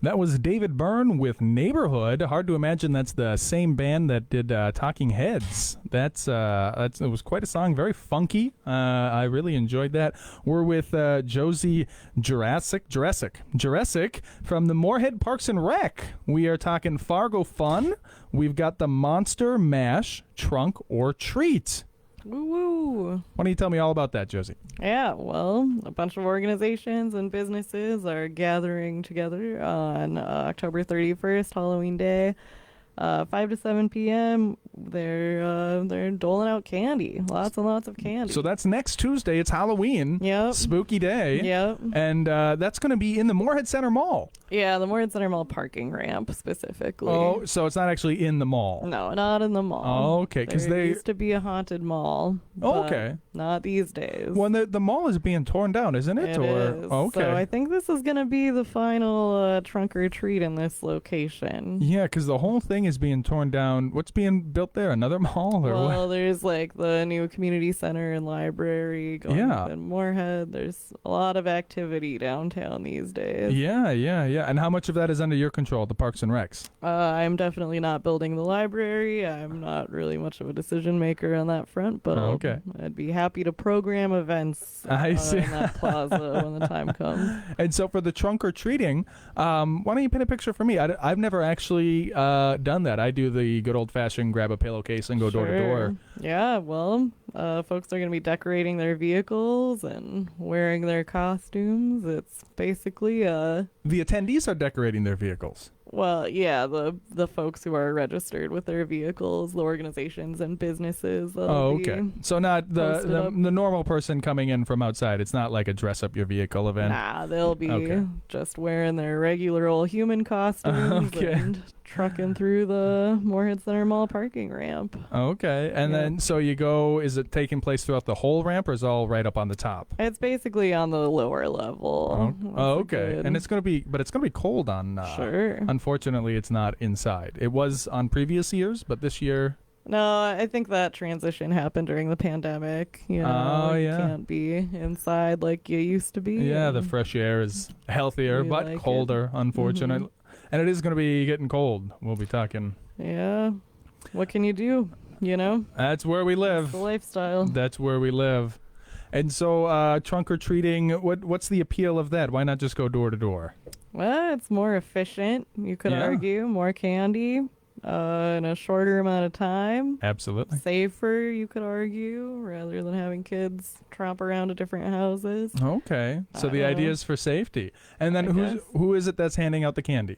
That was David Byrne with Neighborhood. Hard to imagine that's the same band that did Talking Heads. It was quite a song, very funky. I really enjoyed that. We're with Josie Gereszek from the Moorhead Parks and Rec. We are talking Fargo fun. We've got the Monster Mash Trunk or Treat. Woo-woo. Why don't you tell me all about that, Josie? Yeah, well, a bunch of organizations and businesses are gathering together on October 31st, Halloween Day, 5 to 7 p.m. They're doling out candy, lots and lots of candy. So that's next Tuesday. It's Halloween. Yep. Spooky day. Yep. And that's going to be in the Moorhead Center Mall. Yeah, the Moorhead Center Mall parking ramp specifically. Oh, so it's not actually in the mall. No, not in the mall. Oh, okay. Because there used to be a haunted mall. Oh, okay. Not these days. Well, the mall is being torn down, isn't it? It is. Oh, okay. So I think this is going to be the final trunk or treat in this location. Yeah, because the whole thing is being torn down. What's being built there? Another mall? Or Well, what? there's like the new community center and library going up in Moorhead. There's a lot of activity downtown these days. Yeah. And how much of that is under your control, the Parks and Recs? I'm definitely not building the library. I'm not really much of a decision maker on that front, but I'd be happy to program events in that plaza when the time comes. And so for the trunk or treating, why don't you paint a picture for me? I've never actually done that. I do the good old-fashioned grab a pillowcase and go door to door. Yeah, well, folks are going to be decorating their vehicles and wearing their costumes. It's basically the attendees are decorating their vehicles. Well, yeah, the folks who are registered with their vehicles, the organizations and businesses. Oh, okay. So not the normal person coming in from outside. It's not like a dress up your vehicle event. Nah, they'll be just wearing their regular old human costumes and trucking through the Moorhead Center Mall parking ramp. Okay. And then so you go, is it taking place throughout the whole ramp or is it all right up on the top? It's basically on the lower level. Oh, okay. And it's going to be cold on Sure. Unfortunately, it's not inside. It was on previous years, but this year... No, I think that transition happened during the pandemic. You can't be inside like you used to be. Yeah, the fresh air is healthier, but colder, unfortunately. And it is going to be getting cold. We'll be talking. Yeah. What can you do? That's where we live. It's the lifestyle. That's where we live. And so trunk or treating, what's the appeal of that? Why not just go door to door? Well, it's more efficient, you could argue. More candy in a shorter amount of time. Absolutely. Safer, you could argue, rather than having kids tromp around to different houses. Okay. So the idea is for safety. And then who is it that's handing out the candy?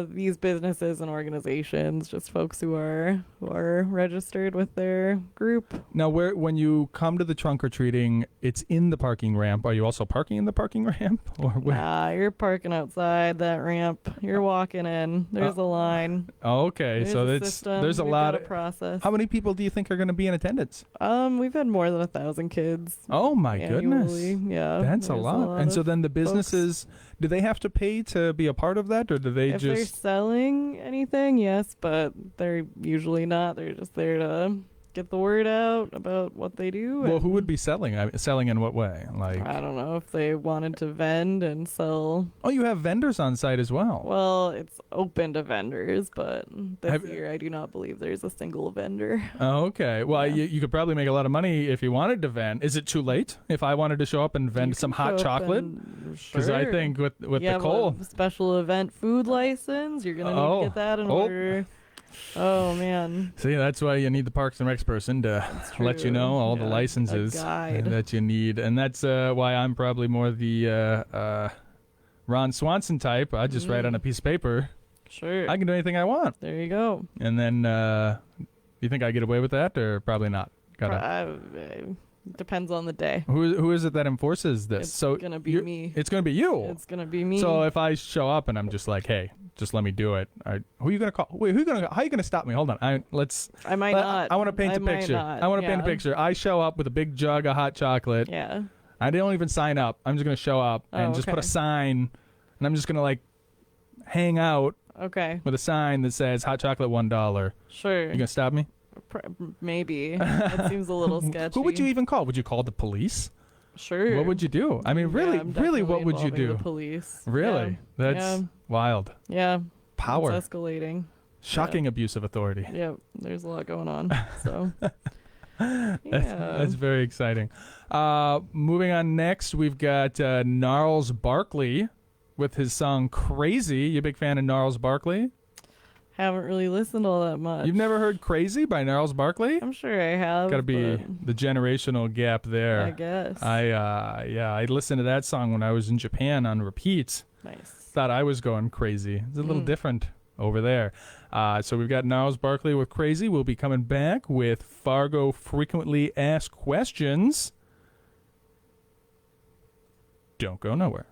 These businesses and organizations, just folks who are registered with their group. Now, when you come to the trunk or treating, it's in the parking ramp. Are you also parking in the parking ramp, or where? Nah, you're parking outside that ramp. You're walking in. There's a line. Okay, so there's a lot of process. How many people do you think are going to be in attendance? We've had more than 1,000 kids. Oh my goodness! Yeah, that's a lot. And so then the businesses, do they have to pay to be a part of that, or do they if they're selling anything, yes, but they're usually not. They're just there to get the word out about what they do. Well, who would be selling? Selling in what way? Like, I don't know, if they wanted to vend and sell. Oh, you have vendors on site as well. Well, it's open to vendors, but this year I do not believe there's a single vendor. Oh, okay. Well, you could probably make a lot of money if you wanted to vend. Is it too late if I wanted to show up and vend some hot chocolate? Because I think with the cold, a special event food license, you're gonna need to get that in order. Oh man! See, that's why you need the Parks and Recs person to let you know all the licenses that you need, and that's why I'm probably more the Ron Swanson type. I just write on a piece of paper. Sure. I can do anything I want. There you go. And then, you think I get away with that, or probably not? Depends on the day. Who is it that enforces this? It's gonna be me. It's gonna be you. It's gonna be me. So if I show up and I'm just like, hey, just let me do it. Who are you gonna call? Wait, how are you gonna stop me? Hold on. I might not. I want to paint a picture. I want to paint a picture. I show up with a big jug of hot chocolate. Yeah. I don't even sign up. I'm just gonna show up and just put a sign, and I'm just gonna hang out. Okay. With a sign that says hot chocolate $1. Sure. You gonna stop me? Maybe. That seems a little sketchy. Who would you even call? Would you call the police? Sure. What would you do? I mean, really, Yeah, I'm really, what definitely would you involving do? The police. Really? Yeah. That's wild. Yeah. Power. It's escalating. Shocking abuse of authority. Yep. There's a lot going on. So. That's very exciting. Moving on next, we've got Gnarls Barkley with his song Crazy. You a big fan of Gnarls Barkley? Haven't really listened all that much. You've never heard Crazy by Gnarls Barkley? I'm sure I have. Got to be the generational gap there. I guess. I listened to that song when I was in Japan on repeat. Nice. Thought I was going crazy. It's a little different over there. So we've got Gnarls Barkley with Crazy. We'll be coming back with Fargo Frequently Asked Questions. Don't go nowhere.